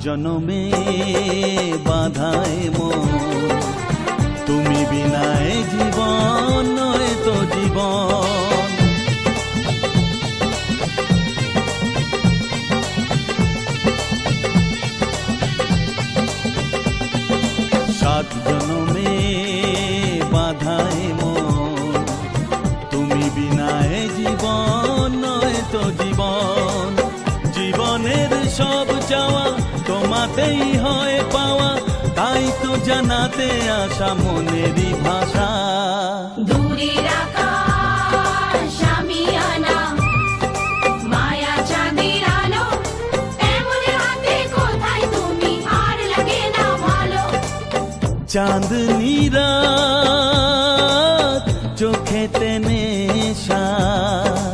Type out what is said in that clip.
জনমে বাধায় মন, তুমি বিনায় জীবন নয় তো জীবন। 7 জনমে বাধায় মন, তুমি বিনায় জীবন নয় তো জীবন। জীবনের সব চাওয়া তোমাতেই হয় পাওয়া, তাই তো জানাতে আসা মনেরই ভাষা। দূরের আকাশ আমি আনা, মায়া চাঁদের আলো, এমন রাতে কোথায় তুমি আর লাগে না ভালো। চাঁদনি রাত